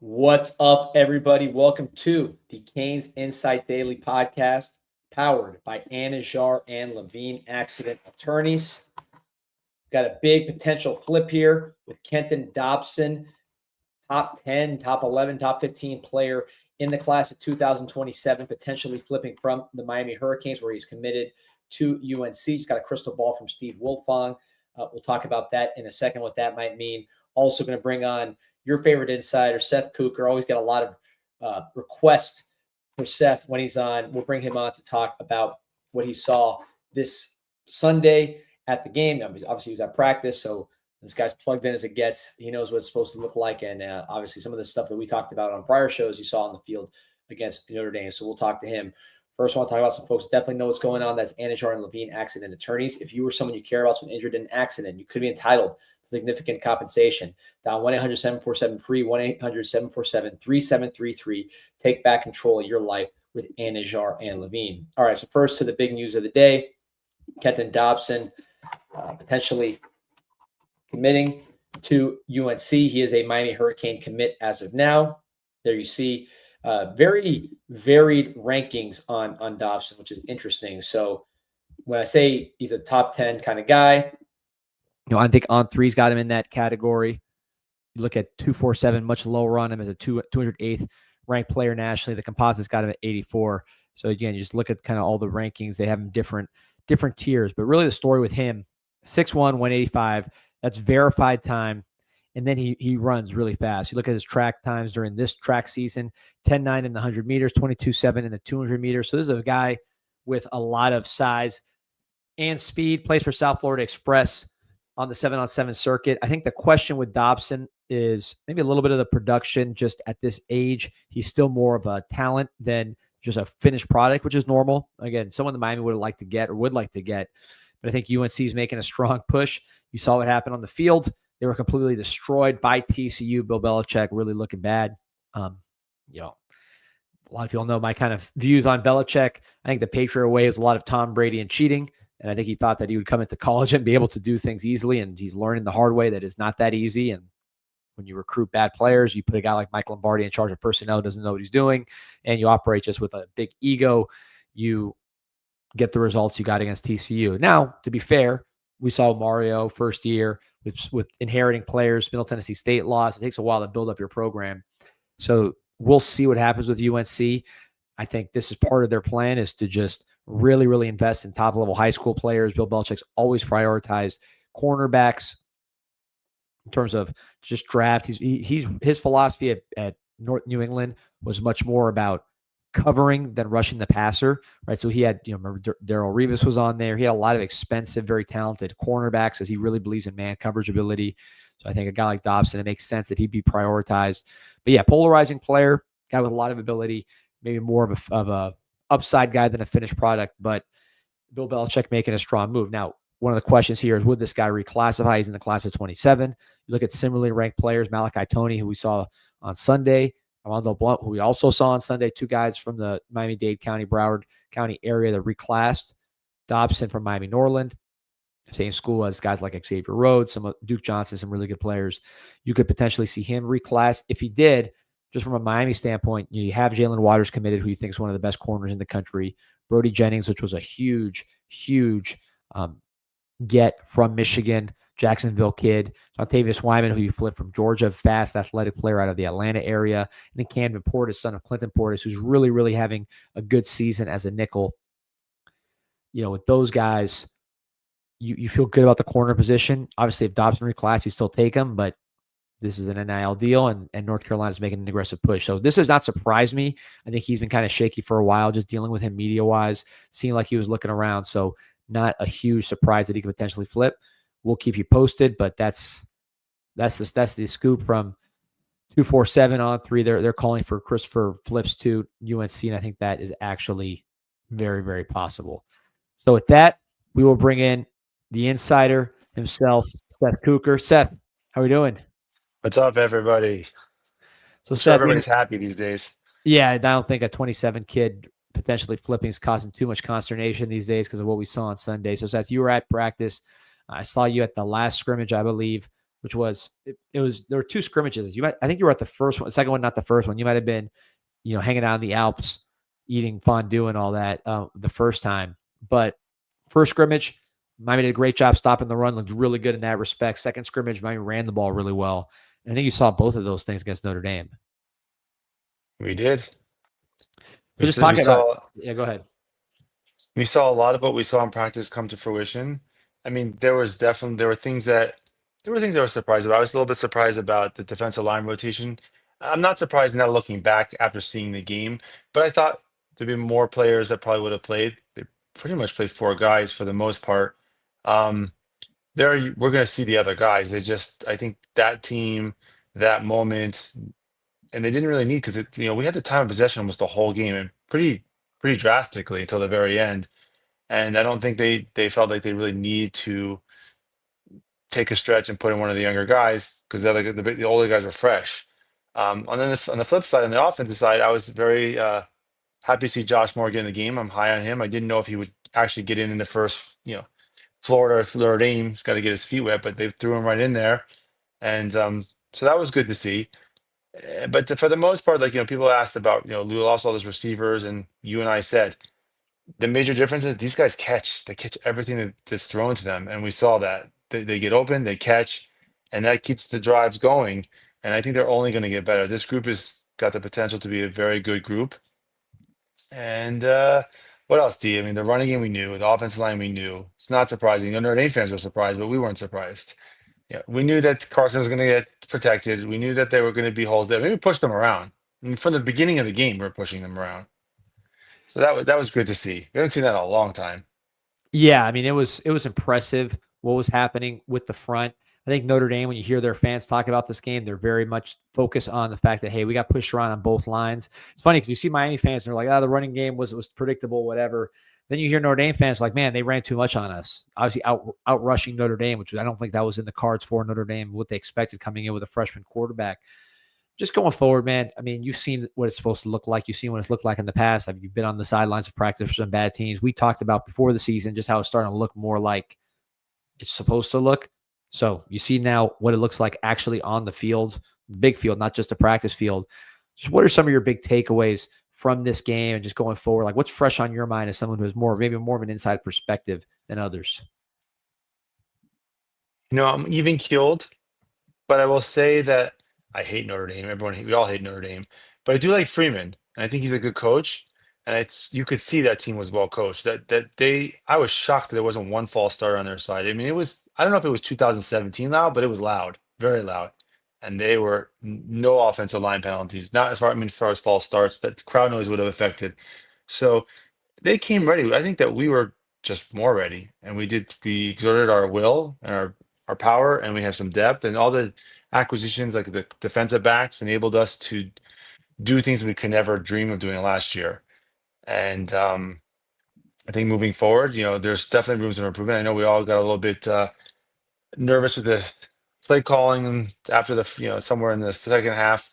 What's up, everybody? Welcome to the CanesInSight Daily Podcast, powered by Andrade and Levine Accident Attorneys. Got a big potential flip here with Kenton Dobson, top 10, top 11, top 15 player in the class of 2027, potentially flipping from the Miami Hurricanes, where he's committed to UNC. He's got a crystal ball from Steve Wilfong. We'll talk about that in a second, what that might mean. Also going to bring on your favorite insider, Seth Cooker. Always get a lot of requests for Seth when he's on. We'll bring him on to talk about what he saw this Sunday at the game. Obviously, he was at practice, so this guy's plugged in as it gets. He knows what it's supposed to look like, and obviously some of the stuff that we talked about on prior shows you saw on the field against Notre Dame. So we'll talk to him. First, I want to talk about some folks that definitely know what's going on. That's Andrade and Levine Accident Attorneys. If you or someone you care about has been injured in an accident, you could be entitled to significant compensation. Dial 1-800-747-FREE, 1-800-747-3733. Take back control of your life with Andrade and Levine. All right, so first to the big news of the day. Kenton Dobson potentially committing to UNC. He is a Miami Hurricane commit as of now. There you see very varied rankings on Dobson, which is interesting. So when I say he's a top 10 kind of guy, I think On3's got him in that category. You look at 247, much lower on him as a 208th ranked player nationally. The composite's got him at 84. So again, you just look at kind of all the rankings. They have him different tiers. But really the story with him, 6'1", 185, that's verified time. And then he runs really fast. You look at his track times during this track season, 10.9 in the 100 meters, 22.7 in the 200 meters. So this is a guy with a lot of size and speed, plays for South Florida Express on the 7-on-7 circuit. I think the question with Dobson is maybe a little bit of the production. Just at this age, he's still more of a talent than just a finished product, which is normal. Again, someone that Miami would like to get. But I think UNC is making a strong push. You saw what happened on the field. They were completely destroyed by TCU. Bill Belichick really looking bad. A lot of people know my kind of views on Belichick. I think the Patriot way is a lot of Tom Brady and cheating. And I think he thought that he would come into college and be able to do things easily. And he's learning the hard way that it's not that easy. And when you recruit bad players, you put a guy like Mike Lombardi in charge of personnel, doesn't know what he's doing, and you operate just with a big ego, you get the results you got against TCU. Now, to be fair, we saw Mario first year with inheriting players. Middle Tennessee State lost. It takes a while to build up your program. So we'll see what happens with UNC. I think this is part of their plan, is to just really, really invest in top-level high school players. Bill Belichick's always prioritized cornerbacks in terms of just draft. His philosophy at North New England was much more about covering than rushing the passer, right? So he had, remember Darrelle Revis was on there. He had a lot of expensive, very talented cornerbacks, as he really believes in man coverage ability. So I think a guy like Dobson, it makes sense that he'd be prioritized. But yeah, polarizing player, guy with a lot of ability, maybe more of a upside guy than a finished product, but Bill Belichick making a strong move. Now, one of the questions here is, would this guy reclassify? He's in the class of 27. You look at similarly ranked players, Malachi Toney, who we saw on Sunday, Armando Blunt, who we also saw on Sunday, two guys from the Miami-Dade County, Broward County area that reclassed. Dobson from Miami-Norland, same school as guys like Xavier Rhodes, some of Duke Johnson, some really good players. You could potentially see him reclass. If he did, just from a Miami standpoint, you have Jalen Waters committed, who you think is one of the best corners in the country. Brody Jennings, which was a huge get from Michigan. Jacksonville kid. Jontavius Wyman, who you flipped from Georgia, fast, athletic player out of the Atlanta area. And then Camden Portis, son of Clinton Portis, who's really, really having a good season as a nickel. With those guys, you feel good about the corner position. Obviously, if Dobson reclass, you still take him, but this is an NIL deal, and North Carolina's making an aggressive push. So this does not surprise me. I think he's been kind of shaky for a while, just dealing with him media-wise, seemed like he was looking around. So not a huge surprise that he could potentially flip. We'll keep you posted, but that's the scoop from 247 on 3. They're calling for Christopher flips to UNC, and I think that is actually very, very possible. So with that, we will bring in the insider himself, Seth Cooker. Seth, how are we doing? What's up, everybody? So Seth, everybody's happy these days. Yeah, I don't think a 27 kid potentially flipping is causing too much consternation these days because of what we saw on Sunday. So Seth, you were at practice. I saw you at the last scrimmage, I believe, which was there were two scrimmages. I think you were at the first one, second one, not the first one. You might have been, hanging out in the Alps, eating fondue and all that the first time. But first scrimmage, Miami did a great job stopping the run, looked really good in that respect. Second scrimmage, Miami ran the ball really well. And I think you saw both of those things against Notre Dame. We did. So just talking about, yeah, go ahead. We saw a lot of what we saw in practice come to fruition. I mean, there were things that I was surprised about. I was a little bit surprised about the defensive line rotation. I'm not surprised now looking back after seeing the game, but I thought there'd be more players that probably would have played. They pretty much played four guys for the most part. Um, we're going to see the other guys. I think that team, that moment, and they didn't really need because we had the time of possession almost the whole game and pretty drastically until the very end. And I don't think they felt like they really need to take a stretch and put in one of the younger guys because the older guys are fresh. On the flip side, on the offensive side, I was very happy to see Josh Moore get in the game. I'm high on him. I didn't know if he would actually get in the first, Florida Dame. He's got to get his feet wet, but they threw him right in there, and so that was good to see. But for the most part, people asked about, Lou lost all his receivers, and you and I said the major difference is these guys they catch everything that's thrown to them, and we saw that they get open, they catch, and that keeps the drives going. And I think they're only going to get better. This group has got the potential to be a very good group. And what else, D? I mean, the running game we knew, the offensive line we knew. It's not surprising. Notre Dame fans were surprised, but we weren't surprised. Yeah, we knew that Carson was going to get protected. We knew that there were going to be holes there. Maybe push them around. I mean, from the beginning of the game, we are pushing them around. So that was good to see. We haven't seen that in a long time. Yeah, I mean, it was impressive what was happening with the front. I think Notre Dame, when you hear their fans talk about this game, they're very much focused on the fact that, hey, we got pushed around on both lines. It's funny because you see Miami fans, and they're like, the running game was predictable, whatever. Then you hear Notre Dame fans like, man, they ran too much on us. Obviously out rushing Notre Dame, which I don't think that was in the cards for Notre Dame, what they expected coming in with a freshman quarterback. Just going forward, man, I mean, you've seen what it's supposed to look like. You've seen what it's looked like in the past. You've been on the sidelines of practice for some bad teams. We talked about before the season just how it's starting to look more like it's supposed to look. So you see now what it looks like actually on the field, the big field, not just the practice field. Just what are some of your big takeaways from this game and just going forward? Like what's fresh on your mind as someone who has maybe more of an inside perspective than others? I'm even keeled, but I will say that I hate Notre Dame. We all hate Notre Dame, but I do like Freeman, and I think he's a good coach. And you could see that team was well coached. I was shocked that there wasn't one false start on their side. I mean, I don't know if it was 2017 loud, but it was loud, very loud. And they were no offensive line penalties, not as far as false starts that crowd noise would have affected. So they came ready. I think that we were just more ready, and we exerted our will and our power, and we have some depth, and all the acquisitions like the defensive backs enabled us to do things we could never dream of doing last year. And I think moving forward, there's definitely rooms for improvement. I know we all got a little bit nervous with the play calling after somewhere in the second half,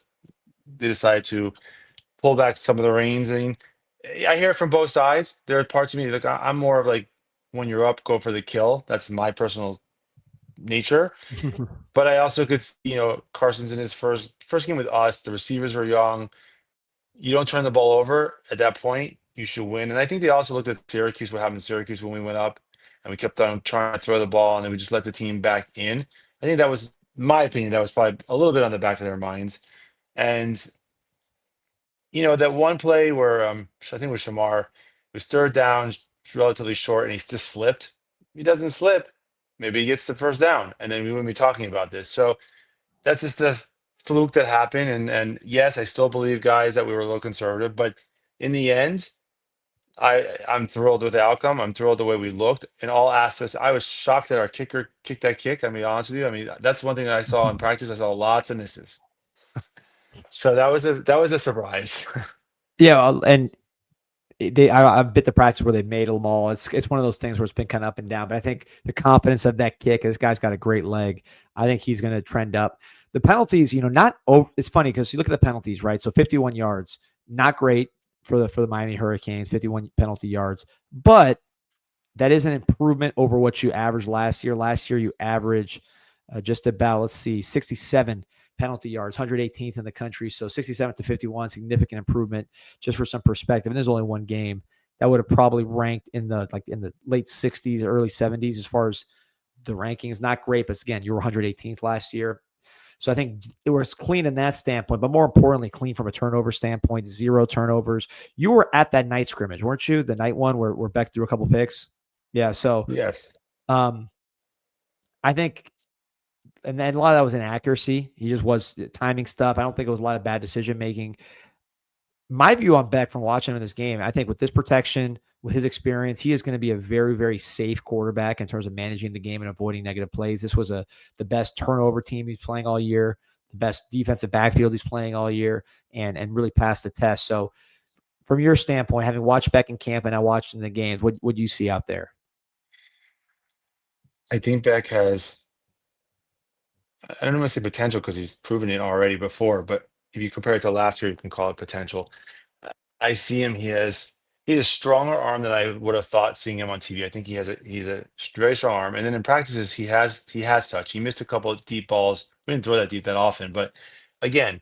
they decided to pull back some of the reins. I mean, I hear it from both sides. There are parts of me like I'm more of like when you're up, go for the kill. That's my personal nature. But I also could, Carson's in his first game with us. The receivers were young. You don't turn the ball over at that point. You should win. And I think they also looked at Syracuse, what happened to Syracuse when we went up, and we kept on trying to throw the ball, and then we just let the team back in. I think that was my opinion. That was probably a little bit on the back of their minds. And that one play where I think it was Shamar, was third down, relatively short, and he just slipped. He doesn't slip. Maybe he gets the first down, and then we wouldn't be talking about this. So that's just the fluke that happened. And yes, I still believe, guys, that we were a little conservative, but in the end, I'm thrilled with the outcome. I'm thrilled the way we looked in all aspects. I was shocked that our kicker kicked that kick. I mean, honest with you, I mean that's one thing that I saw in practice. I saw lots of misses. So that was a surprise. Yeah, and I bit the practice where they made them all. It's one of those things where it's been kind of up and down. But I think the confidence of that kick, this guy's got a great leg. I think he's going to trend up. The penalties, not over. It's funny because you look at the penalties, right? So 51 yards, not great for the Miami Hurricanes, 51 penalty yards, but that is an improvement over what you averaged last year. Last year you averaged just about, let's see, 67 penalty yards, 118th in the country. So 67 to 51, significant improvement. Just for some perspective, and there's only one game that would have probably ranked in the late 60s, early 70s as far as the rankings. Not great, but again, you were 118th last year. So I think it was clean in that standpoint, but more importantly, clean from a turnover standpoint, 0 turnovers. You were at that night scrimmage, weren't you? The night one where Beck threw a couple picks. Yeah. So Yes. I think, and then a lot of that was inaccuracy. He just was timing stuff. I don't think it was a lot of bad decision making. My view on Beck from watching him in this game, I think with this protection, with his experience, he is going to be a very, very safe quarterback in terms of managing the game and avoiding negative plays. This was the best turnover team he's playing all year, the best defensive backfield he's playing all year, and really passed the test. So from your standpoint, having watched Beck in camp and now watching the games, what do you see out there? I think Beck has, I don't want to say potential because he's proven it already before, but if you compare it to last year, you can call it potential. I see him. He has a stronger arm than I would have thought seeing him on TV. I think he's a very strong arm. And then in practices, he has touch. He missed a couple of deep balls. We didn't throw that deep that often, but again,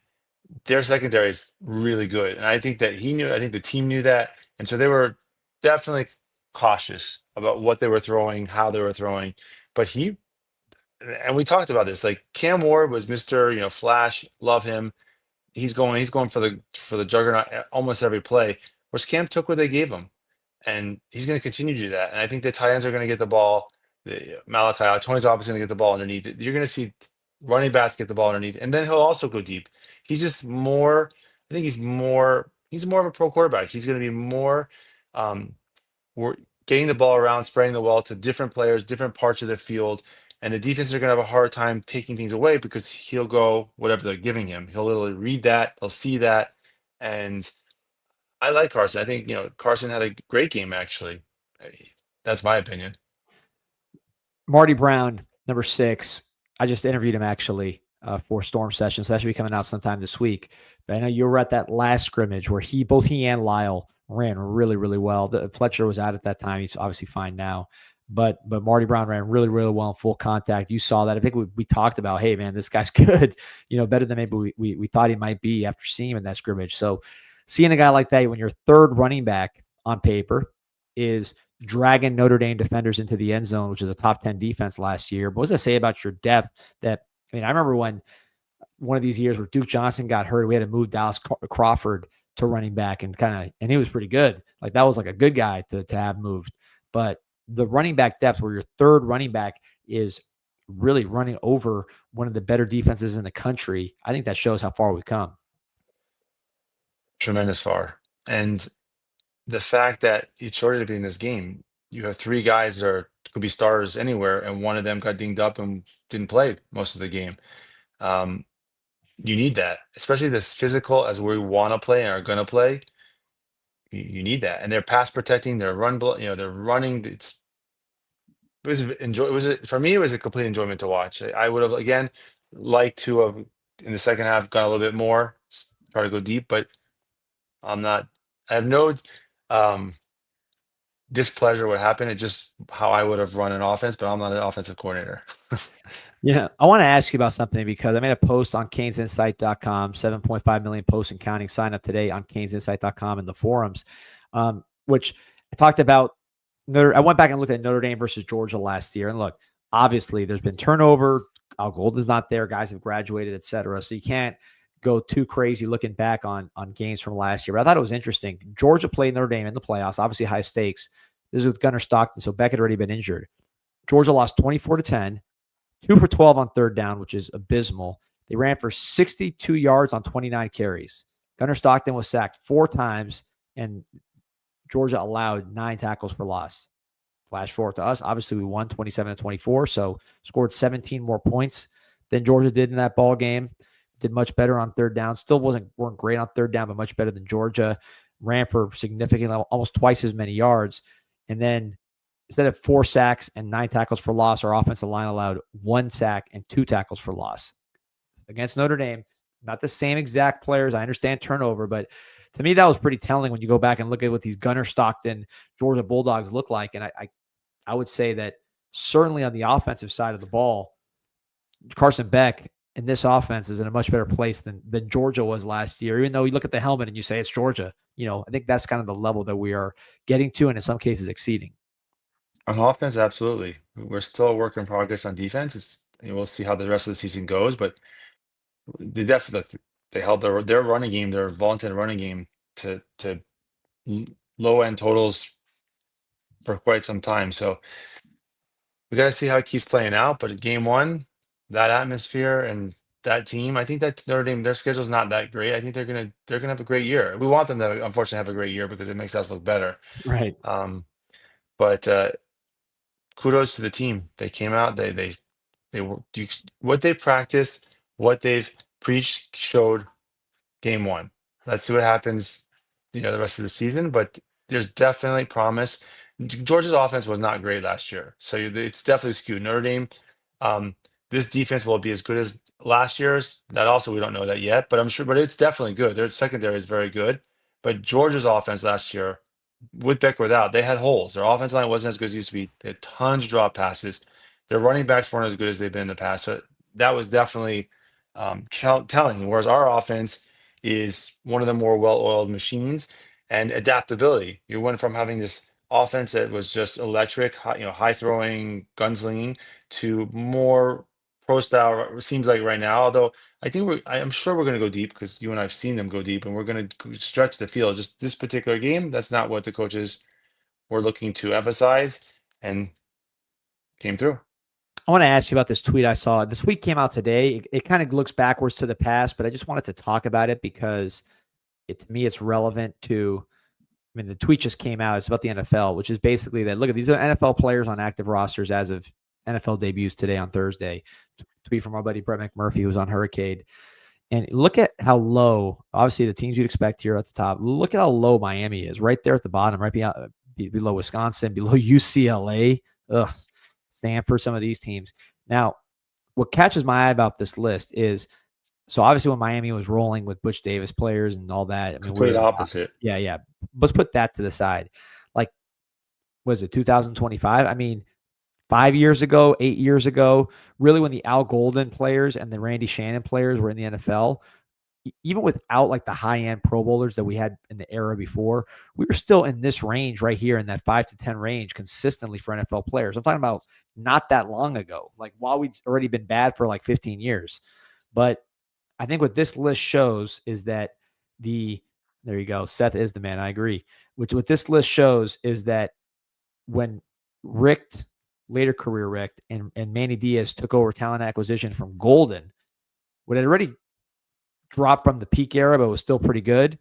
their secondary is really good. And I think that he knew, I think the team knew that. And so they were definitely cautious about what they were throwing, how they were throwing. But and we talked about this, like Cam Ward was Mr. Flash, love him. He's going for the juggernaut almost every play. Whereas Cam took what they gave him, and he's going to continue to do that. And I think the tight ends are going to get the ball. Malachi, Tony's obviously going to get the ball underneath. You're going to see running backs get the ball underneath, and then he'll also go deep. He's just more. I think he's more. He's more of a pro quarterback. He's going to be more. We're getting the ball around, spreading the ball to different players, different parts of the field. And the defenses are going to have a hard time taking things away because he'll go whatever they're giving him. He'll literally read that. He'll see that. And I like Carson. I think, Carson had a great game, actually. That's my opinion. Marty Brown, number 6. I just interviewed him for Storm Sessions. So that should be coming out sometime this week. But I know you were at that last scrimmage where both he and Lyle ran really, really well. Fletcher was out at that time. He's obviously fine now. But Marty Brown ran really, really well in full contact. You saw that. I think we talked about, hey, man, this guy's good, better than maybe we thought he might be after seeing him in that scrimmage. So seeing a guy like that when your third running back on paper is dragging Notre Dame defenders into the end zone, which is a top 10 defense last year. But what does that say about your depth? I remember when one of these years where Duke Johnson got hurt, we had to move Dallas Crawford to running back and he was pretty good. Like that was like a good guy to have moved. But the running back depth where your third running back is really running over one of the better defenses in the country, I think that shows how far we've come. Tremendous far. And the fact that it's shorted to be in this game, you have 3 guys that could be stars anywhere, and one of them got dinged up and didn't play most of the game. You need that, especially this physical as we want to play and are going to play. You need that, and they're pass protecting, they're they're running. For me, it was a complete enjoyment to watch. I would have again liked to have in the second half gone a little bit more, try to go deep, but I'm not. I have no displeasure what happened. It's just how I would have run an offense, but I'm not an offensive coordinator. Yeah, I want to ask you about something because I made a post on CanesInSight.com, 7.5 million posts and counting. Sign up today on CanesInSight.com in the forums, which I talked about. I went back and looked at Notre Dame versus Georgia last year. And look, obviously there's been turnover. Al Golden's not there. Guys have graduated, et cetera. So you can't go too crazy looking back on games from last year. But I thought it was interesting. Georgia played Notre Dame in the playoffs, obviously high stakes. This is with Gunnar Stockton, so Beck had already been injured. Georgia lost 24-10, 2 for 12 on third down, which is abysmal. They ran for 62 yards on 29 carries. Gunnar Stockton was sacked 4 times, and Georgia allowed 9 tackles for loss. Flash forward to us. Obviously, we won 27-24, so scored 17 more points than Georgia did in that ball game. Did much better on third down. Still weren't great on third down, but much better than Georgia. Ran for significantly, almost twice as many yards. And then instead of 4 sacks and 9 tackles for loss, our offensive line allowed 1 sack and 2 tackles for loss. Against Notre Dame, not the same exact players. I understand turnover, but to me, that was pretty telling when you go back and look at what these Gunnar Stockton Georgia Bulldogs look like. And I would say that certainly on the offensive side of the ball, Carson Beck in this offense is in a much better place than Georgia was last year. Even though you look at the helmet and you say it's Georgia, I think that's kind of the level that we are getting to, and in some cases exceeding. On offense, absolutely. We're still a work in progress on defense. We'll see how the rest of the season goes, but they definitely held their running game, their vaunted running game to low end totals for quite some time. So we got to see how it keeps playing out. But game one, that atmosphere and that team, I think that Notre Dame, their schedule's not that great. I think they're gonna have a great year. We want them to unfortunately have a great year because it makes us look better. Right. But kudos to the team. They came out. They what they practiced, what they've preached showed game one. Let's see what happens, the rest of the season. But there's definitely promise. Georgia's offense was not great last year, so it's definitely skewed. Notre Dame, this defense will be as good as last year's. That also we don't know that yet, but I'm sure. But it's definitely good. Their secondary is very good. But Georgia's offense last year, with Beck or without, they had holes. Their offensive line wasn't as good as it used to be. They had tons of drop passes. Their running backs weren't as good as they've been in the past. So that was definitely telling. Whereas our offense is one of the more well-oiled machines, and adaptability. You went from having this offense that was just electric, high throwing, gunslinging, to more pro style. It seems like right now, although I'm sure we're going to go deep because you and I've seen them go deep, and we're going to stretch the field. Just this particular game, that's not what the coaches were looking to emphasize, and came through. I want to ask you about this tweet I saw. This tweet came out today. It kind of looks backwards to the past, but I just wanted to talk about it because to me, it's relevant to, the tweet just came out. It's about the NFL, which is basically that, look, these are NFL players on active rosters as of NFL debuts today on Thursday. Tweet from our buddy Brett McMurphy, who's on Hurricane. And look at how low, obviously the teams you'd expect here at the top. Look at how low Miami is, right there at the bottom, right below Wisconsin, below UCLA. Ugh. Stanford, some of these teams. Now, what catches my eye about this list is, so obviously when Miami was rolling with Butch Davis players and all that, Complete opposite. Yeah. Let's put that to the side. Like, was it 2025? 5 years ago, 8 years ago, really when the Al Golden players and the Randy Shannon players were in the NFL, even without like the high-end Pro Bowlers that we had in the era before, we were still in this range right here in that 5 to 10 range consistently for NFL players. I'm talking about not that long ago, like while we'd already been bad for like 15 years. But I think what this list shows is that there you go. Seth is the man. I agree. What this list shows is that when Richt, later career Richt, and Manny Diaz took over talent acquisition from Golden, what had already dropped from the peak era, but was still pretty good,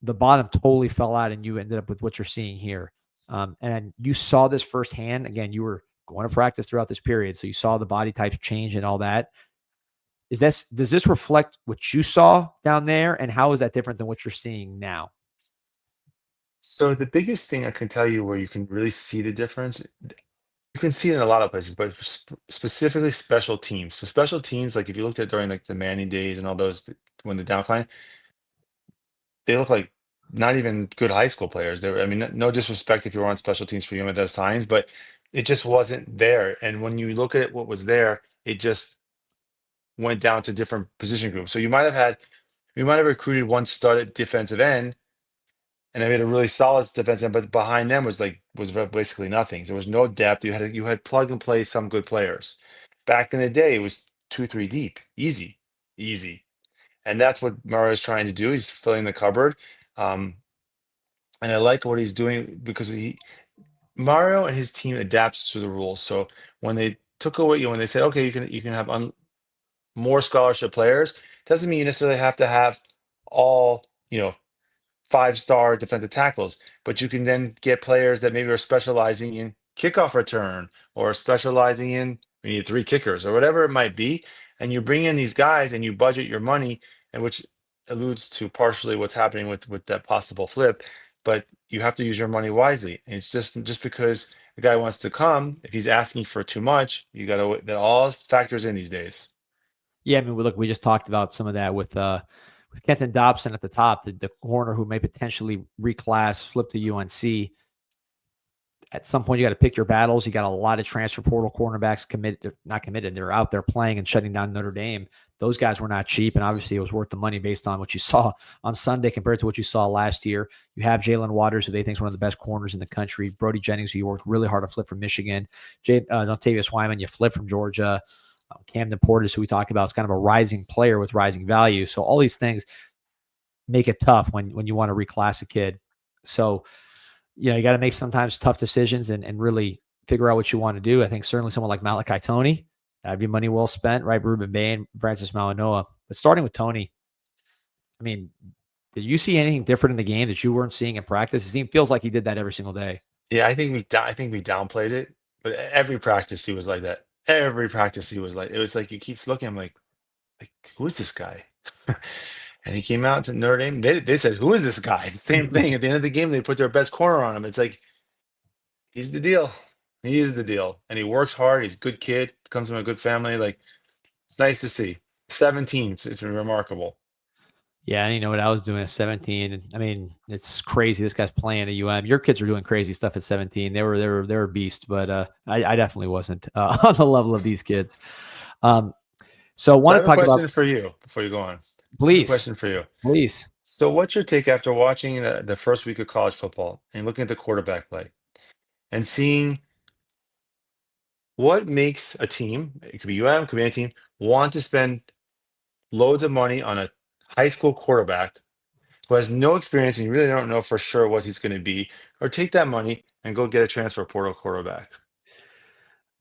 the bottom totally fell out, and you ended up with what you're seeing here. And you saw this firsthand. Again, you were going to practice throughout this period, so you saw the body types change and all that. Does this reflect what you saw down there, and how is that different than what you're seeing now? So the biggest thing I can tell you where you can really see the difference, you can see it in a lot of places, but specifically special teams. So special teams, like if you looked at during like the Manning days and all those, when the downcline, they look like not even good high school players. No disrespect if you were on special teams for you at those times, but it just wasn't there. And when you look at what was there, it just went down to different position groups. So we might have recruited one stud at defensive end, and they made a really solid defensive end, but behind them was basically nothing. There was no depth. You had plug and play some good players. Back in the day, it was 2-3 deep, easy. And that's what Mario's trying to do. He's filling the cupboard. And I like what he's doing because Mario and his team adapts to the rules. So when they took away, when they said, okay, you can have more scholarship players, doesn't mean you necessarily have to have all, 5-star defensive tackles, but you can then get players that maybe are specializing in kickoff return or specializing in, we need 3 kickers or whatever it might be. And you bring in these guys and you budget your money, and which alludes to partially what's happening with that possible flip, but you have to use your money wisely. And it's just because the guy wants to come, if he's asking for too much, that all factors in these days. Yeah, we just talked about some of that with Kenton Dobson at the top, the corner who may potentially reclass, flip to UNC. at some point you got to pick your battles. You got a lot of transfer portal cornerbacks not committed. They're out there playing and shutting down Notre Dame. Those guys were not cheap, and obviously it was worth the money based on what you saw on Sunday compared to what you saw last year. You have Jalen Waters, who they think is one of the best corners in the country. Brody Jennings, who you worked really hard to flip from Michigan. Dontavius Wyman, you flip from Georgia. Camden Portis, who we talked about, is kind of a rising player with rising value. So all these things make it tough when you want to reclass a kid. So, you got to make sometimes tough decisions and really figure out what you want to do. I think certainly someone like Malachi Toney, have your money well spent, right? Ruben Bain, Francis Malinois. But starting with Toney, I mean, did you see anything different in the game that you weren't seeing in practice? It feels like he did that every single day. Yeah, I think we downplayed it, but every practice he was like that. Every practice he was like, it was like he keeps looking. I'm like who is this guy? And he came out to Notre Dame. They said, who is this guy? Same thing. At the end of the game, they put their best corner on him. It's like, he's the deal. He is the deal. And he works hard. He's a good kid. Comes from a good family. Like, it's nice to see. 17. It's remarkable. Yeah, you know what I was doing at 17. I mean, it's crazy. This guy's playing at UM. Your kids are doing crazy stuff at 17. They were a beast, but I definitely wasn't on the level of these kids. So I want to talk about a question for you before you go on. Please. Question for you. Please. So what's your take after watching the first week of college football and looking at the quarterback play and seeing what makes a team, it could be UM, it could be any team, want to spend loads of money on a high school quarterback who has no experience and you really don't know for sure what he's going to be, or take that money and go get a transfer portal quarterback?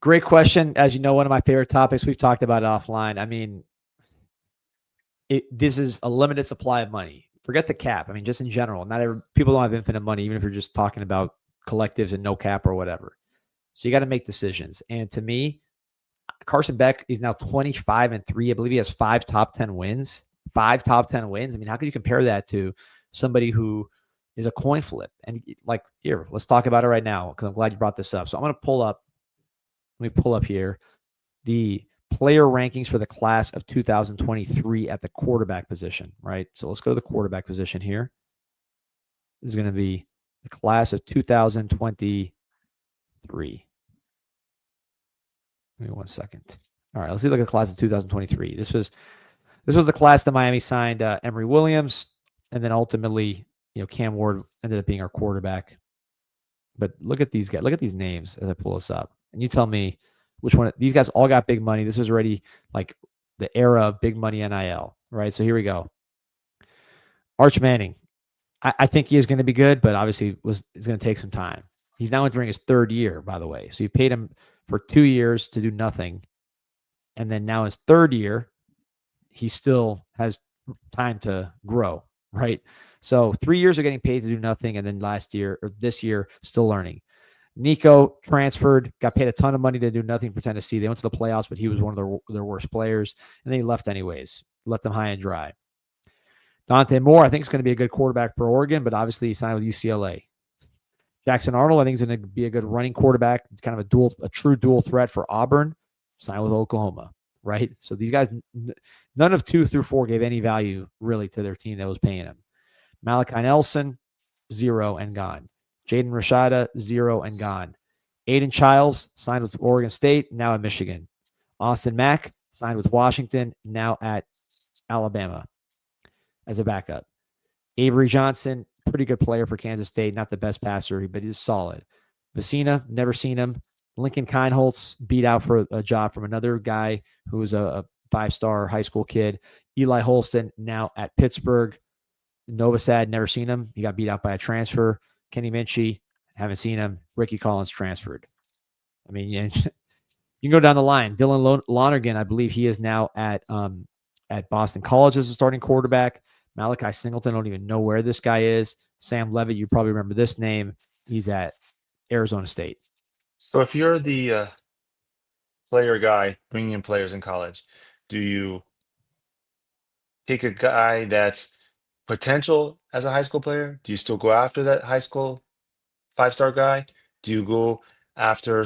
Great question. As you know, one of my favorite topics, we've talked about it offline. I mean, this is a limited supply of money. Forget the cap. I mean, just in general, people don't have infinite money, even if you're just talking about collectives and no cap or whatever. So you got to make decisions. And to me, Carson Beck is now 25-3. I believe he has 5 top 10 wins. 5 top 10 wins. I mean, how can you compare that to somebody who is a coin flip? And like, here, let's talk about it right now, because I'm glad you brought this up. So I'm going to pull up. Let me pull up here the player rankings for the class of 2023 at the quarterback position, right? So let's go to the quarterback position here. This is going to be the class of 2023. Give me 1 second. All right, let's see. Look at the class of 2023. This was the class that Miami signed Emory Williams, and then ultimately, Cam Ward ended up being our quarterback. But look at these guys. Look at these names as I pull this up, and you tell me which one. These guys all got big money. This was already like the era of big money NIL, right? So here we go. Arch Manning. I think he is going to be good, but obviously it's going to take some time. He's now entering his 3rd year, by the way. So you paid him for 2 years to do nothing. And then now his 3rd year, he still has time to grow, right? So 3 years of getting paid to do nothing. And then this year, still learning. Nico transferred, got paid a ton of money to do nothing for Tennessee. They went to the playoffs, but he was one of their worst players. And then he left anyways. Left them high and dry. Dante Moore, I think, is going to be a good quarterback for Oregon, but obviously he signed with UCLA. Jackson Arnold, I think, is going to be a good running quarterback, kind of a true dual threat for Auburn. Signed with Oklahoma, right? So these guys, none of 2 through 4 gave any value really to their team that was paying him. Malachi Nelson, 0 and gone. Jaden Rashada, 0 and gone. Aiden Childs signed with Oregon State, now at Michigan. Austin Mack signed with Washington, now at Alabama as a backup. Avery Johnson, pretty good player for Kansas State, not the best passer, but he's solid. Messina, never seen him. Lincoln Kineholtz beat out for a job from another guy who was a 5-star high school kid. Eli Holston, now at Pittsburgh. Novosad, never seen him. He got beat out by a transfer. Kenny Minchie, haven't seen him. Ricky Collins transferred. I mean, you can go down the line. Dylan Lonergan, I believe he is now at Boston College as a starting quarterback. Malachi Singleton, I don't even know where this guy is. Sam Levitt, you probably remember this name. He's at Arizona State. So if you're the player guy bringing in players in college, do you take a guy that's potential as a high school player? Do you still go after that high school 5-star guy? Do you go after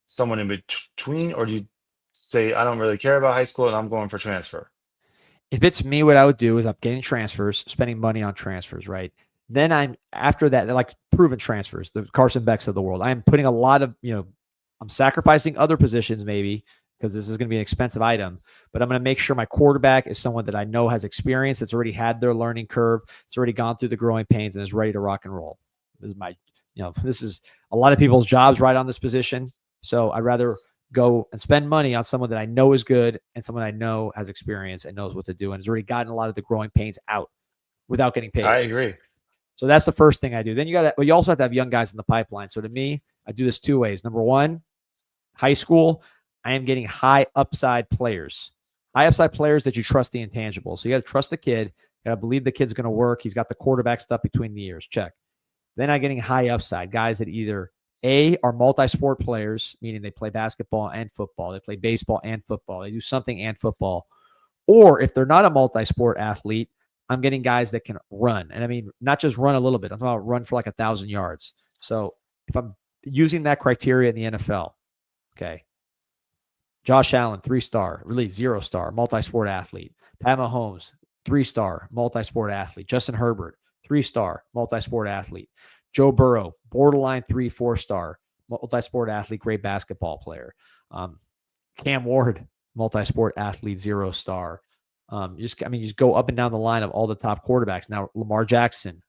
someone in between, or do you say, I don't really care about high school and I'm going for transfer? If it's me, what I would do is I'm getting transfers, spending money on transfers, right? Then I'm after that, they're like proven transfers, the Carson Becks of the world. I'm putting a lot of, I'm sacrificing other positions maybe because this is going to be an expensive item, but I'm going to make sure my quarterback is someone that I know has experience, that's already had their learning curve, it's already gone through the growing pains, and is ready to rock and roll. This is my, this is a lot of people's jobs right on this position. So I'd rather go and spend money on someone that I know is good and someone I know has experience and knows what to do and has already gotten a lot of the growing pains out without getting paid. I agree. So that's the first thing I do. Then you also have to have young guys in the pipeline. So to me, I do this two ways. Number one, high school, I am getting high upside players. High upside players that you trust the intangibles. So you got to trust the kid. You got to believe the kid's going to work. He's got the quarterback stuff between the ears. Check. Then I'm getting high upside guys that either A, are multi-sport players, meaning they play basketball and football. They play baseball and football. They do something and football. Or if they're not a multi-sport athlete, I'm getting guys that can run. And I mean, not just run a little bit. I'm talking about run for like 1,000 yards. So if I'm using that criteria in the NFL, okay. Josh Allen, 3-star, really 0-star, multi-sport athlete. Pat Mahomes, 3-star, multi-sport athlete. Justin Herbert, 3-star, multi-sport athlete. Joe Burrow, borderline 3-4-star, multi-sport athlete, great basketball player. Cam Ward, multi-sport athlete, 0-star. Just go up and down the line of all the top quarterbacks. Now, Lamar Jackson,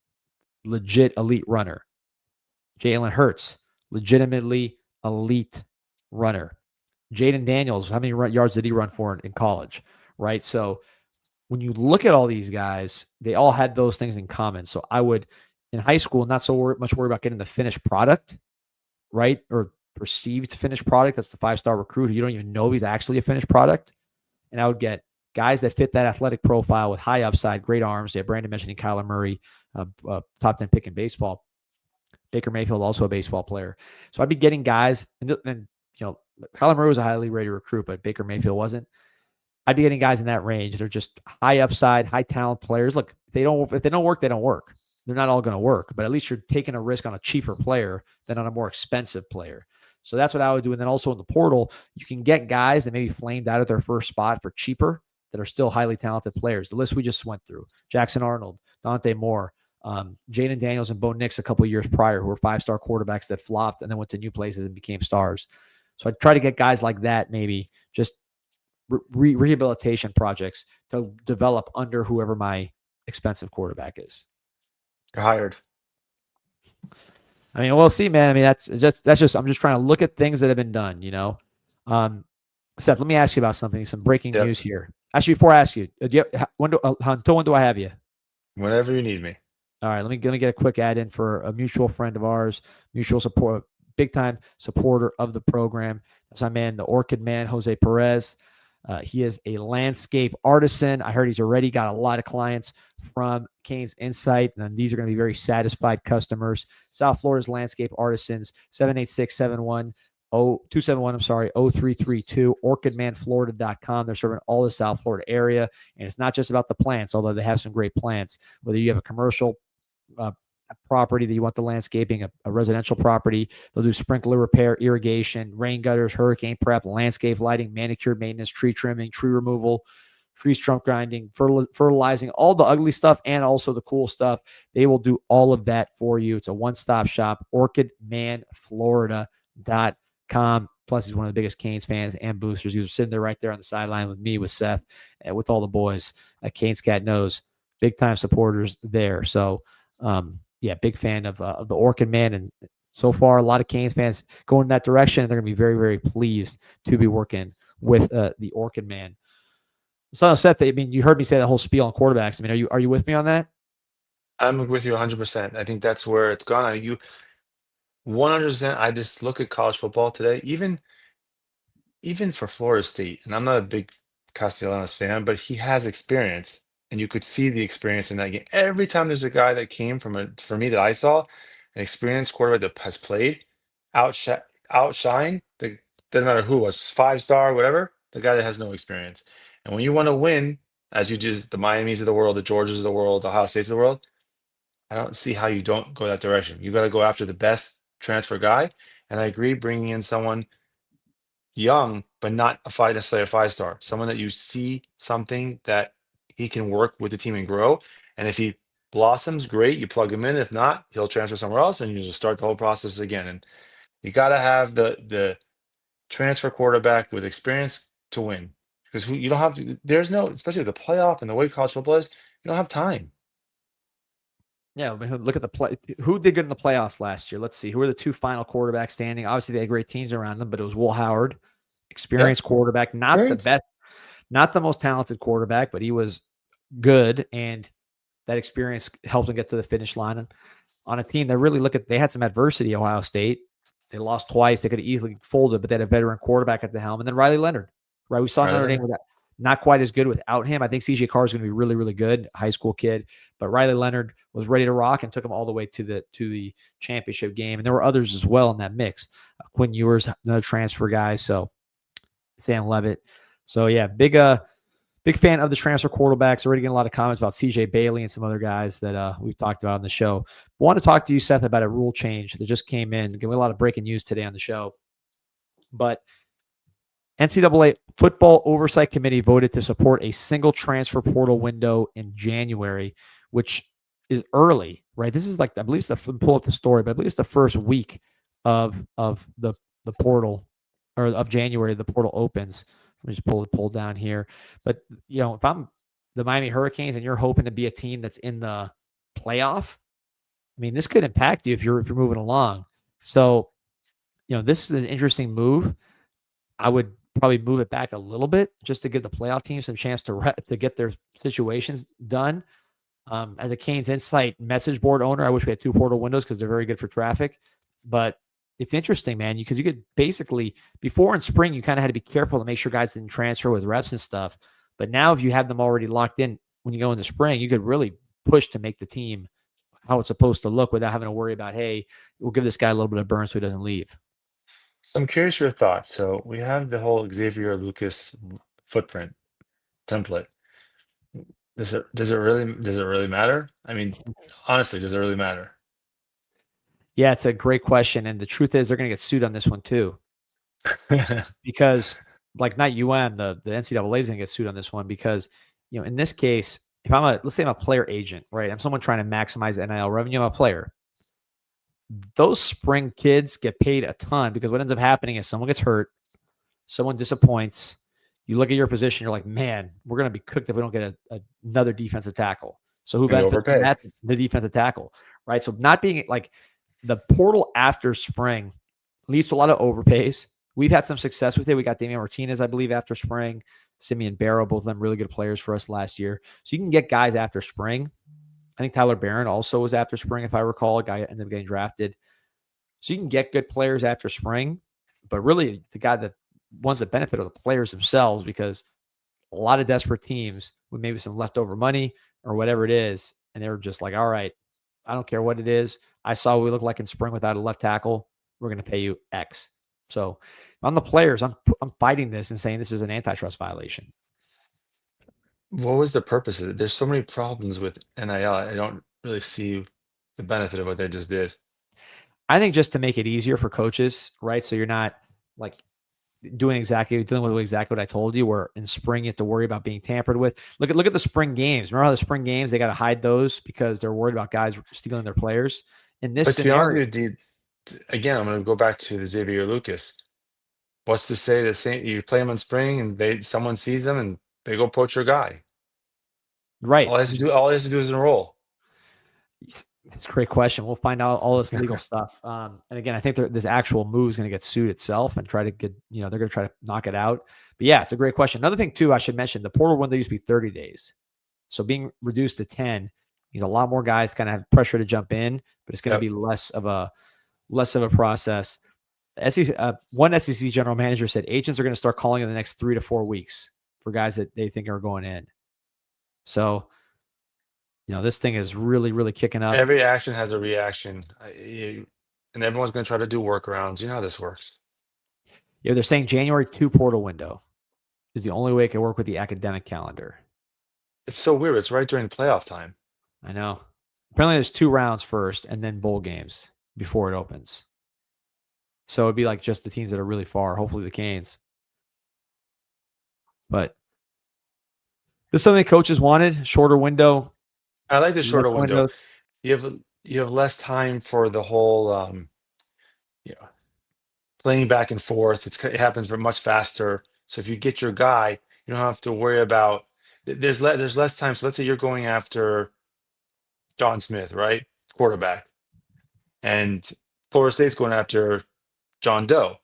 legit elite runner. Jalen Hurts, legitimately elite runner. Jaden Daniels, how many yards did he run for in college? Right. So when you look at all these guys, they all had those things in common. So I would, in high school, not so much worry about getting the finished product, right? Or perceived finished product. That's the 5-star recruit who you don't even know he's actually a finished product. And I would get guys that fit that athletic profile with high upside, great arms. Yeah, Brandon mentioning Kyler Murray, top 10 pick in baseball. Baker Mayfield, also a baseball player. So I'd be getting guys, and Kyler Murray was a highly rated recruit, but Baker Mayfield wasn't. I'd be getting guys in that range. They're just high upside, high talent players. Look, if they don't work, they don't work. They're not all going to work, but at least you're taking a risk on a cheaper player than on a more expensive player. So that's what I would do. And then also in the portal, you can get guys that maybe flamed out of their first spot for cheaper that are still highly talented players. The list we just went through: Jackson Arnold, Dante Moore, Jaden Daniels, and Bo Nix a couple of years prior, who were 5-star quarterbacks that flopped and then went to new places and became stars. So I'd try to get guys like that, maybe just rehabilitation projects to develop under whoever my expensive quarterback is. You're hired. I mean, we'll see, man. I mean, that's just I'm just trying to look at things that have been done, Seth, let me ask you about something. Some breaking news here. Actually, before I ask you, until when do I have you? Whenever you need me. All right, let me get a quick add in for a mutual friend of ours, mutual support, big time supporter of the program. That's my man, the Orchid Man, Jose Perez. He is a landscape artisan. I heard he's already got a lot of clients from CanesInSight, and these are going to be very satisfied customers. South Florida's landscape artisans, 786-271, orchidmanflorida.com. They're serving all the South Florida area, and it's not just about the plants, although they have some great plants. Whether you have a commercial property that you want the landscaping, a residential property, they'll do sprinkler repair, irrigation, rain gutters, hurricane prep, landscape lighting, manicure maintenance, tree trimming, tree removal, tree stump grinding, fertilizing, all the ugly stuff and also the cool stuff. They will do all of that for you. It's a one-stop shop, orchidmanflorida.com. Plus, he's one of the biggest Canes fans and boosters. He was sitting there right there on the sideline with me, with Seth, and with all the boys at Canes Cat Knows. Big time supporters there. So, yeah, big fan of the Orchid Man. And so far, a lot of Canes fans going in that direction. And they're going to be very, very pleased to be working with the Orchid Man. So, Seth, I mean, you heard me say the whole spiel on quarterbacks. I mean, are you with me on that? I'm with you 100%. I think that's where it's gone. You 100%. I just look at college football today, even for Florida State, and I'm not a big Castellanos fan, but he has experience, and you could see the experience in that game. Every time there's a guy that came for me that I saw, an experienced quarterback that has played, outshine the doesn't matter who was 5-star, whatever, the guy that has no experience. And when you want to win, as you just the Miamis of the world, the Georgias of the world, the Ohio States of the world, I don't see how you don't go that direction. You got to go after the best transfer guy, and I agree, bringing in someone young, but not necessarily a 5-star. Someone that you see something that he can work with the team and grow. And if he blossoms, great. You plug him in. If not, he'll transfer somewhere else, and you just start the whole process again. And you got to have the transfer quarterback with experience to win, because you don't have to. There's no, especially the playoff and the way college football is, you don't have time. Yeah, I mean, look at the play. Who did good in the playoffs last year? Let's see. Who are the two final quarterbacks standing? Obviously, they had great teams around them, but it was Will Howard, experienced quarterback, not the Experience. best, not the most talented quarterback, but he was good, and that experience helped him get to the finish line. On a team that really they had some adversity. Ohio State, they lost twice. They could have easily folded, but they had a veteran quarterback at the helm, and then Riley Leonard. Right, we saw Notre Dame with that. Not quite as good without him. I think CJ Carr is going to be really, really good, high school kid. But Riley Leonard was ready to rock and took him all the way to the championship game. And there were others as well in that mix. Quinn Ewers, another transfer guy. So Sam Levitt. So yeah, big fan of the transfer quarterbacks. Already getting a lot of comments about CJ Bailey and some other guys that we've talked about on the show. I want to talk to you, Seth, about a rule change that just came in. Giving a lot of breaking news today on the show. But NCAA Football Oversight Committee voted to support a single transfer portal window in January, which is early, right? This is like, I believe it's pull up the story, but I believe it's the first week of the portal, or of January, the portal opens. Let me just pull down here. But, if I'm the Miami Hurricanes and you're hoping to be a team that's in the playoff, I mean, this could impact you if you're moving along. So, this is an interesting move. I would probably move it back a little bit just to give the playoff team some chance to get their situations done. As a CanesInSight message board owner, I wish we had two portal windows because they're very good for traffic. But it's interesting, man, because you could basically, before in spring, you kind of had to be careful to make sure guys didn't transfer with reps and stuff. But now if you have them already locked in when you go into spring, you could really push to make the team how it's supposed to look without having to worry about, hey, we'll give this guy a little bit of burn so he doesn't leave. So I'm curious your thoughts. So we have the whole Xavier Lucas footprint template. Does it really matter? I mean, honestly, does it really matter? Yeah, it's a great question. And the truth is they're going to get sued on this one too. Because not UM, the NCAA is going to get sued on this one because, in this case, if let's say I'm a player agent, right? I'm someone trying to maximize NIL revenue. I'm a player. Those spring kids get paid a ton because what ends up happening is someone gets hurt, someone disappoints. You look at your position, you're like, man, we're going to be cooked if we don't get another defensive tackle. So who benefits from that? The defensive tackle, right? So not being the portal after spring leads to a lot of overpays. We've had some success with it. We got Damian Martinez, I believe, after spring. Simeon Barrow, both of them really good players for us last year. So you can get guys after spring. I think Tyler Barron also was after spring, if I recall. A guy ended up getting drafted. So you can get good players after spring, but really the guy that wants the benefit of the players themselves, because a lot of desperate teams with maybe some leftover money or whatever it is, and they're just like, all right, I don't care what it is. I saw what we look like in spring without a left tackle. We're going to pay you X. So on the players, I'm fighting this and saying this is an antitrust violation. What was the purpose of it? There's so many problems with NIL. I don't really see the benefit of what they just did. I think just to make it easier for coaches, right? So you're not dealing with exactly what I told you, where in spring you have to worry about being tampered with. Look at the spring games. Remember how the spring games, they got to hide those because they're worried about guys stealing their players. In this scenario, to be honest with you, again, I'm going to go back to the Xavier Lucas. What's to say the same? You play them in spring and someone sees them and they go poach your guy. Right. All he has to do is enroll. It's a great question. We'll find out all this legal stuff. And again, I think this actual move is going to get sued itself and try to get, they're going to try to knock it out. But yeah, it's a great question. Another thing too, I should mention, the portal window used to be 30 days. So being reduced to 10 means a lot more guys kind of have pressure to jump in, but it's going to be less of a process. One SEC general manager said agents are going to start calling in the next 3 to 4 weeks for guys that they think are going in. So, this thing is really, really kicking up. Every action has a reaction, and everyone's going to try to do workarounds. You know how this works. Yeah, they're saying January 2 portal window is the only way it can work with the academic calendar. It's so weird. It's right during playoff time. I know. Apparently there's 2 rounds first and then bowl games before it opens. So it'd be like just the teams that are really far, hopefully the Canes. But this is something coaches wanted, shorter window. I like the You like shorter the window. window? You have less time for the whole you know playing back and forth. It happens much faster. So if you get your guy, you don't have to worry about. There's less time. So let's say you're going after John Smith, right, quarterback, and Florida State's going after John Doe.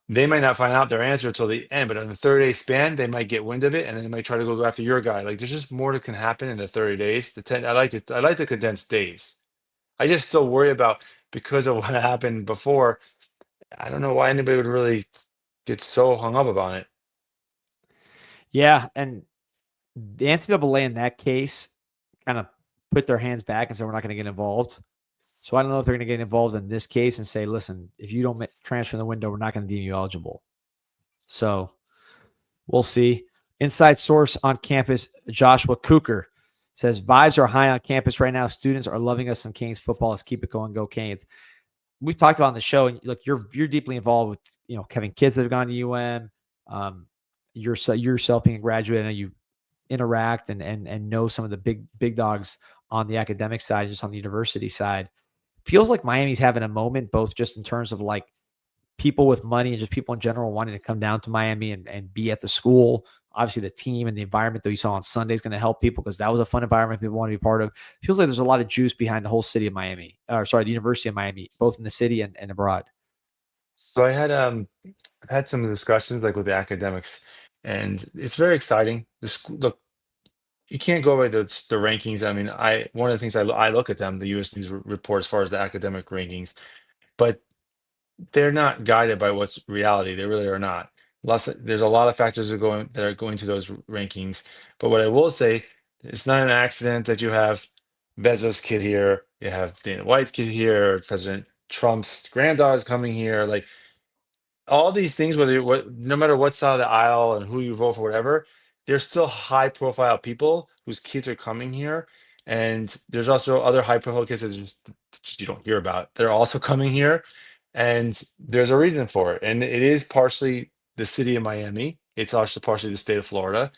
They might not find out their answer until the end, but on the 30-day span, they might get wind of it, and then they might try to go after your guy. Like there's just more that can happen in the 30 days. I like the condensed days. I just still worry about because of what happened before. I don't know why anybody would really get so hung up about it. Yeah, and the NCAA in that case kind of put their hands back and said we're not going to get involved. So I don't know if they're going to get involved in this case and say, listen, if you don't transfer in the window, we're not going to deem you eligible. So we'll see. Inside source on campus, Joshua Cooker says vibes are high on campus right now. Students are loving us in Canes football. Let's keep it going. Go Canes. We've talked about on the show, and look, you're deeply involved with Kevin kids that have gone to UM. Yourself being a graduate, and you interact and know some of the big dogs on the academic side, just on the university side. Feels like Miami's having a moment, both just in terms of like people with money and just people in general wanting to come down to Miami and be at the school. Obviously, the team and the environment that we saw on Sunday is going to help people because that was a fun environment people want to be part of. Feels like there's a lot of juice behind the whole city of Miami, the University of Miami, both in the city and abroad. So I've had some discussions like with the academics, and it's very exciting. Look, you can't go by the rankings. I mean, one of the things I look at them, the U.S. News report as far as the academic rankings, but they're not guided by what's reality. They really are not. There's a lot of factors that are going to those rankings. But what I will say, it's not an accident that you have Bezos' kid here, you have Dana White's kid here, President Trump's granddaughter's coming here. Like all these things, no matter what side of the aisle and who you vote for, whatever, there's still high profile people whose kids are coming here. And there's also other high profile kids that just you don't hear about. They're also coming here. And there's a reason for it. And it is partially the city of Miami. It's also partially the state of Florida.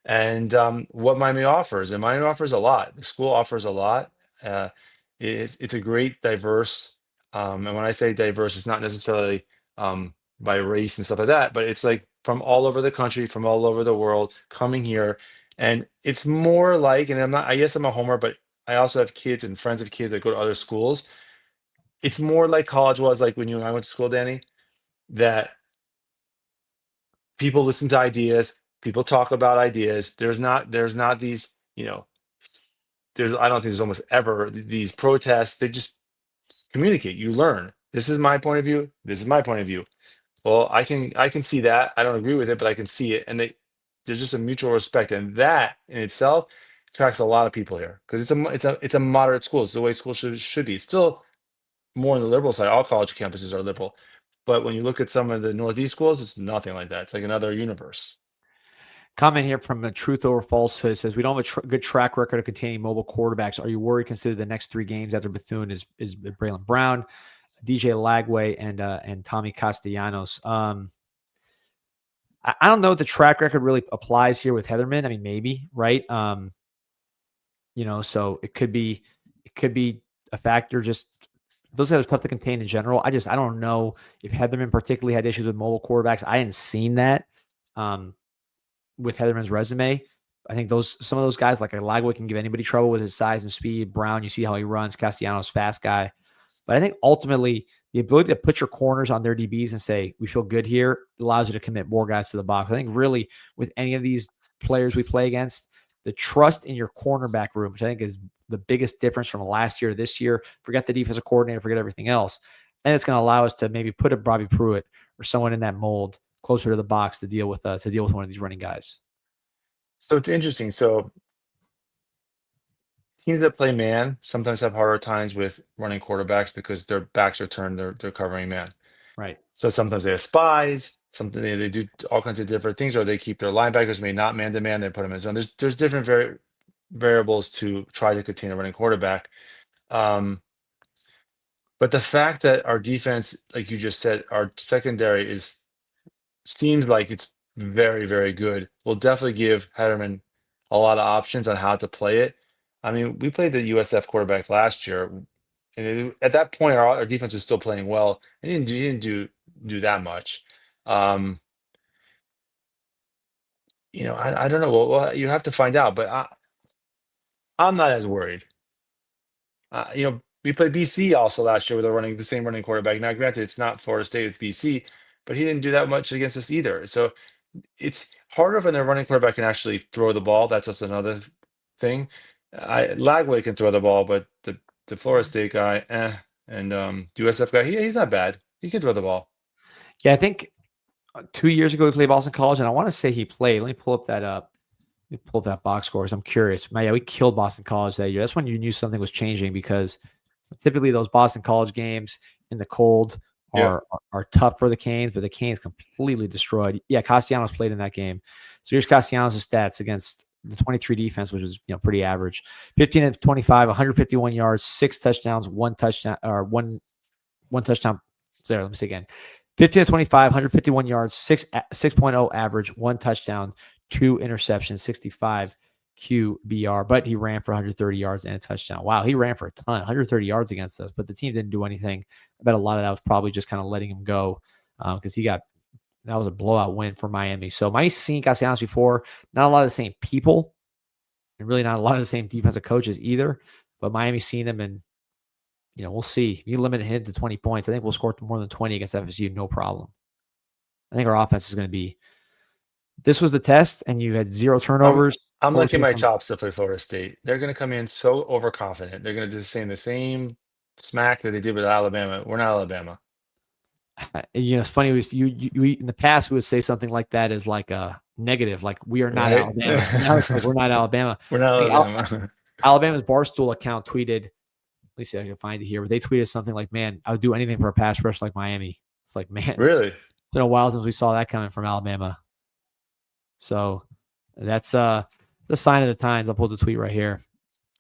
And what Miami offers. And Miami offers a lot. The school offers a lot. Uh, it's a great diverse. And when I say diverse, it's not necessarily by race and stuff like that, but it's like from all over the country, from all over the world coming here. And it's more like, and I guess I'm a homer, but I also have kids and friends of kids that go to other schools. It's more like college was like when you and I went to school, Danny, that people listen to ideas, people talk about ideas. There's not these, I don't think there's almost ever these protests. They just communicate. You learn. This is my point of view. This is my point of view. Well, I can see that. I don't agree with it, but I can see it, and there's just a mutual respect, and that in itself attracts a lot of people here because it's a moderate school. It's the way school should be. It's still more on the liberal side. All college campuses are liberal, but when you look at some of the Northeast schools, it's nothing like that. It's like another universe. Comment here from the Truth Over Falsehood. It says, we don't have a good track record of containing mobile quarterbacks. Are you worried consider the next 3 games after Bethune is Braylon Brown, DJ Lagway, and Tommy Castellanos? I don't know if the track record really applies here with Heatherman. I mean, maybe, right? So it could be a factor. Just those guys are tough to contain in general. I don't know if Heatherman particularly had issues with mobile quarterbacks. I hadn't seen that with Heatherman's resume. I think some of those guys like Lagway can give anybody trouble with his size and speed. Brown, you see how he runs. Castellanos, fast guy. But I think ultimately the ability to put your corners on their DBs and say, we feel good here, allows you to commit more guys to the box. I think really with any of these players we play against, the trust in your cornerback room, which I think is the biggest difference from last year to this year, forget the defensive coordinator, forget everything else. And it's going to allow us to maybe put a Bobby Pruitt or someone in that mold closer to the box to deal with one of these running guys. So it's interesting. So teams that play man sometimes have harder times with running quarterbacks because their backs are turned, they're covering man. Right. So sometimes they have spies, something they do all kinds of different things, or they keep their linebackers maybe not man to man, they put them in zone. There's different variables to try to contain a running quarterback. But the fact that our defense, like you just said, our secondary seems like it's very, very good will definitely give Hatterman a lot of options on how to play it. I mean, we played the USF quarterback last year, and at that point, our defense was still playing well. It didn't do that much. Um, I don't know. Well, you have to find out, but I'm not as worried. We played BC also last year with the same running quarterback. Now, granted, it's not Florida State, it's BC, but he didn't do that much against us either. So it's harder when the running quarterback can actually throw the ball. That's just another thing. Lagway can throw the ball, but the Florida State guy, and USF guy, he's not bad. He can throw the ball. Yeah, I think 2 years ago he played Boston College, and I want to say he played. Let me pull up that up. Let me pull up that box score because I'm curious. Yeah, we killed Boston College that year. That's when you knew something was changing because typically those Boston College games in the cold are tough for the Canes, but the Canes completely destroyed. Yeah, Castellanos played in that game. So here's Castellanos' stats against the 23 defense, which is pretty average. 15 of 25, 151 yards, 6 touchdowns, 1 touchdown, or one touchdown. Sorry, let me say again. 15 of 25, 151 yards, 6.0 average, 1 touchdown, 2 interceptions, 65 QBR, but he ran for 130 yards and a touchdown. Wow, he ran for a ton, 130 yards against us, but the team didn't do anything. I bet a lot of that was probably just kind of letting him go because that was a blowout win for Miami. So Miami's seen Castellanos before, not a lot of the same people, and really not a lot of the same defensive coaches either, but Miami's seen him, and we'll see. You limit him to 20 points. I think we'll score more than 20 against FSU, no problem. I think our offense is going to be. This was the test, and you had 0 turnovers. I'm licking my chops to play Florida State. They're going to come in so overconfident. They're going to do the same smack that they did with Alabama. We're not Alabama. It's funny. We in the past we would say something like that as like a negative, like we are not Alabama. Now it's like we're not Alabama. We're not Alabama. Alabama's Barstool account tweeted. Let me see if I can find it here. But they tweeted something like, "Man, I would do anything for a pass rush like Miami." It's like, man, really? It's been a while since we saw that coming from Alabama. So that's the sign of the times. I'll pull the tweet right here.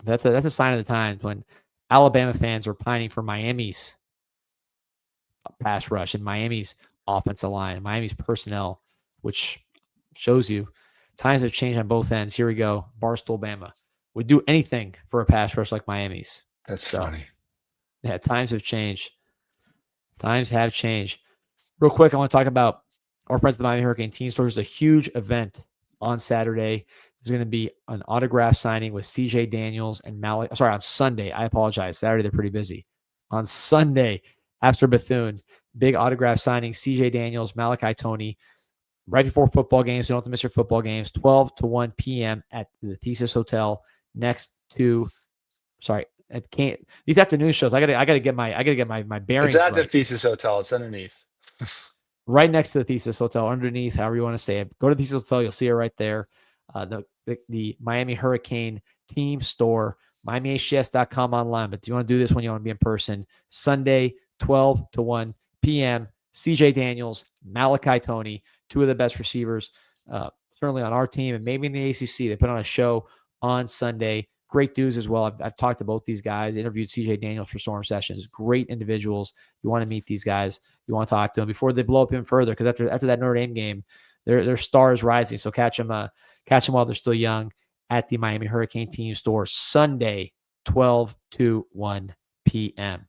That's a sign of the times when Alabama fans are pining for Miami's pass rush and Miami's offensive line, Miami's personnel, which shows you times have changed on both ends. Here we go. Barstool Bama would do anything for a pass rush like Miami's. That's funny. Yeah, times have changed. Times have changed. Real quick, I want to talk about our friends at the Miami Hurricane Team Store. There's a huge event on Saturday. There's going to be an autograph signing with CJ Daniels and Malik. Sorry, on Sunday. I apologize. Saturday, they're pretty busy. On Sunday, after Bethune, big autograph signing, CJ Daniels, Malachi Tony, right before football games. You don't have to miss your football games. 12 to 1 p.m. at the Thesis Hotel next to, these afternoon shows. I gotta get my bearings. It's at right. the Thesis Hotel. It's underneath. Right next to the Thesis Hotel, underneath, however you want to say it. Go to the Thesis Hotel, you'll see it right there. The Miami Hurricane Team Store, MiamiHTS.com online. But do you want to do this when you want to be in person? Sunday, 12 to 1 p.m. CJ Daniels, Malachi Tony, 2 of the best receivers, certainly on our team and maybe in the ACC. They put on a show on Sunday. Great dudes as well. I've talked to both these guys, interviewed CJ Daniels for Storm Sessions. Great individuals. You want to meet these guys. You want to talk to them before they blow up even further, because after that Notre Dame game, their star is rising. So catch them while they're still young at the Miami Hurricane Team Store Sunday, 12 to 1 p.m.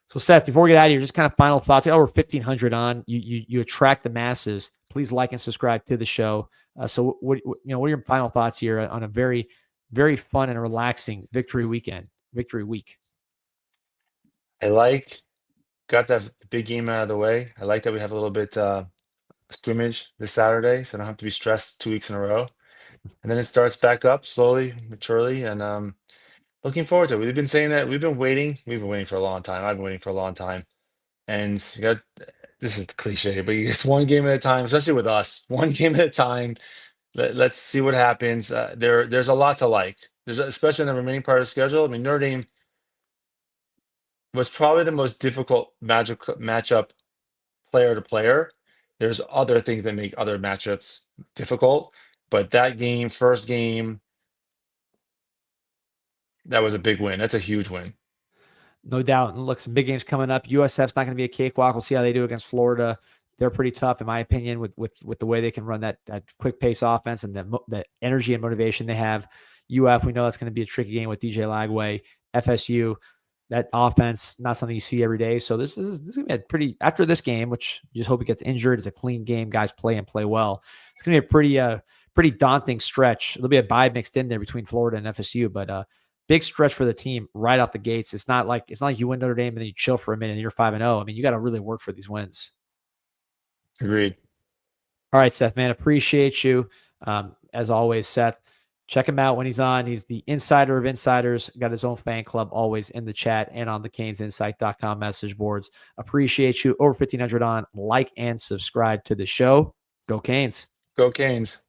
So Seth, before we get out of here, just kind of final thoughts. We're 1,500 on. You attract the masses. Please like and subscribe to the show. So what are your final thoughts here on a very, very fun and relaxing victory week? Got that big game out of the way. I like that we have a little bit scrimmage this Saturday, so I don't have to be stressed 2 weeks in a row. And then it starts back up slowly, maturely, and looking forward to it. We've been saying that we've been waiting for a long time. I've been waiting for a long time. And this is cliche, but it's one game at a time, especially with us. One game at a time. Let's see what happens. There's a lot to like. Especially in the remaining part of the schedule. I mean, Notre Dame was probably the most difficult matchup player to player. There's other things that make other matchups difficult, but that game, first game, that was a big win. That's a huge win. No doubt. And look, some big games coming up. USF's not going to be a cakewalk. We'll see how they do against Florida. they're pretty tough in my opinion with the way they can run that quick pace offense and the energy and motivation they have. UF, we know that's going to be a tricky game with DJ Lagway. FSU, that offense, not something you see every day. So this is going to be a pretty, after this game, which you just hope he gets injured. It's a clean game. Guys play and play well. It's going to be a pretty daunting stretch. There'll be a bye mixed in there between Florida and FSU, but big stretch for the team right out the gates. It's not like you win Notre Dame and then you chill for a minute and you're 5-0. I mean, you got to really work for these wins. Agreed. All right, Seth, man, appreciate you. As always, Seth, check him out when he's on. He's the insider of insiders. Got his own fan club always in the chat and on the CanesInsight.com message boards. Appreciate you. Over 1,500 on. Like and subscribe to the show. Go Canes. Go Canes.